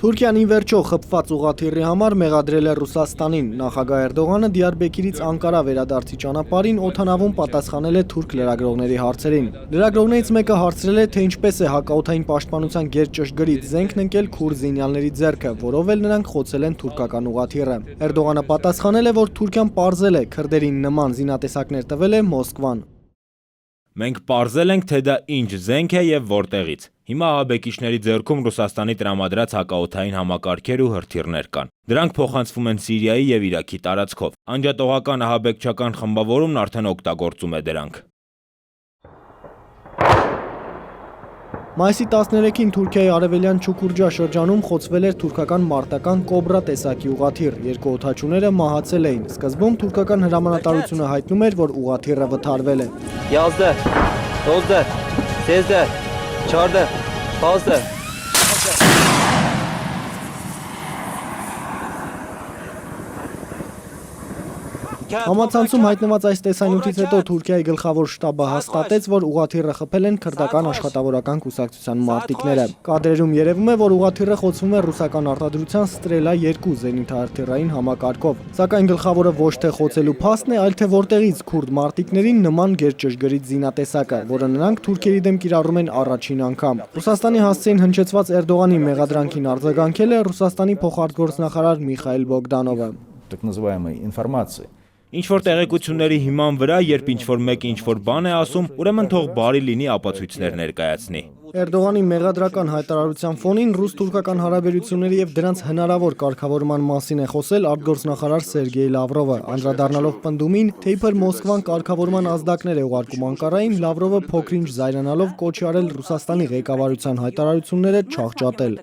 Թուրքիան ի վերջո խփված ուղղաթիռի համար մեղադրել է Ռուսաստանին։ Նախագահ Էրդողանը Դիարբեկիրից Անկարա վերադարձի ճանապարհին օդանավում պատասխանել է թուրք լրագրողների հարցերին։ Լրագրողներից մեկը հարցրել է, թե ինչպես է հակաօդային պաշտպանության գերճշգրիտ զենքն ընկել քուրդ զինյալների ձեռքը, որով էլ նրանք խոցել են թուրքական ուղղաթիռը։ Էրդողանը պատասխանել է, որ Թուրքիան պարզել է, քրդերին նման զինատեսակներ տվել է Մոսկվան։ Մենք պարզել ենք, թե դա ինչ զենք է եւ որտեղից։ Հիմա ահաբեկիչների ձեռքում Ռուսաստանի տրամադրած հակաօդային համակարգեր ու հրթիռներ կան։ Դրանք փոխանցվում են Սիրիայի եւ Իրաքի տարածքով։ Անջատողական ահաբեկչական խմբավորումն արդեն օգտագործում է դրանք։ Մայիսի 13-ին Թուրքիայի արևելյան Չուկուրջա շրջանում խոցվել էր թուրքական մարտական Կոբրա տեսակի ուղղաթիռ։ Երկու օդաչուները մահացել էին։ Սկզբում թուրքական հրամանատարությունը հայտնում էր, որ ուղղաթիռը վթարվել է։ 13, Համացանցում հայտնված այս տեսանյութից հետո Թուրքիայի գլխավոր շտաբը հաստատեց, որ ուղղաթիռը խփել են քրդական աշխատավորական կուսակցության մարտիկները։ Կադրերում երևում է, որ ուղղաթիռը խոցվում է ռուսական արտադրության Ստրելա 2 զենիթահրթիռային համակարգով։ Սակայն գլխավորը ոչ թե խոցելու փաստն է, այլ թե որտեղից քուրդ մարտիկներին նման գերճշգրիտ զինատեսակը, որը նրանք թուրքերի դեմ կիրառում են առաջին անգամ։ Ռուսաստանի հասցեին հնչեցված Էրդողանի մեղադրանքին արձագանքել է Ռուսաստանի փոխարտգործնախարար Միխայիլ Բոգդանովը։ Так называемой информации. Ինչ-որ տեղեկությունների հիման վրա, երբ ինչ-որ մեկը ինչ-որ բան է ասում, ուրեմն թող բարի լինի ապացույցներ ներկայացնի։ Էրդողանի մեղադրական հայտարարության ֆոնին ռուս-թուրքական հարաբերությունների եւ դրանց հնարավոր կարգավորման մասին է խոսել արտգործնախարար Սերգեյ Լավրովը, անդրադառնալով պնդումին, թե իբր Մոսկվան կարգավորման ազդակներ է ուղարկում Անկարային, Լավրովը փոքրինչ զայրանալով կոչ արել Ռուսաստանի ղեկավարության հայտարարությունները չաղճատել։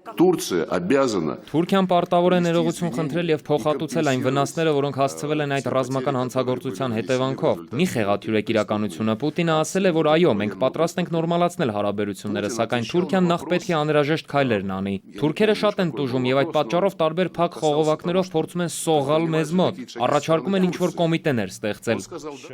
Թուրքիան պարտավոր է ներողություն խնդրել եւ փոխհատուցել այն վնասները, որոնք հասցվել են այդ ռազմական հանցագործության հետևանքով։ Մի խեղաթյուրեք իրականությունը։ Պուտինը ասել է, որ այո, մենք պատրաստ ենք նորմալացնել հարաբերությունները, սակայն Թուրքիան նախ պետք է անհրաժեշտ քայլերն անի։ Թուրքերը շատ են տուժում եւ այդ պատճառով տարբեր փակ խողովակներով փորձում են սողալ մեզ մոտ։ Առաջարկում են ինչ-որ կոմիտեներ ստեղծել։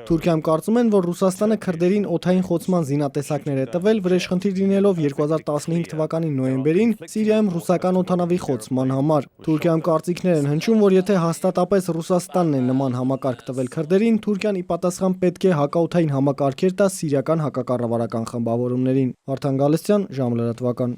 Թուրքիայում կարծում են, որ Ռուսաստանը քրդերին օդային խոցման զինատեսակներ է տվել, վրեժխնդիր լինելով 2015 թվականի նոյեմբերին Սիրիայում ռուսական օդանավի խոցման համար։ Թուրքիայում կարծիքներ են հնչում, որ եթե հաստատապես Ռուսաստանն է նման համակարգ տվել քրդերին, Թուրքիան ի պատասխան պետք է հակաօդային համակարգեր տա սիրիական հակակառավարական խմբավորումներին։ Վարդան Գալստյան, ժամը լրատվական։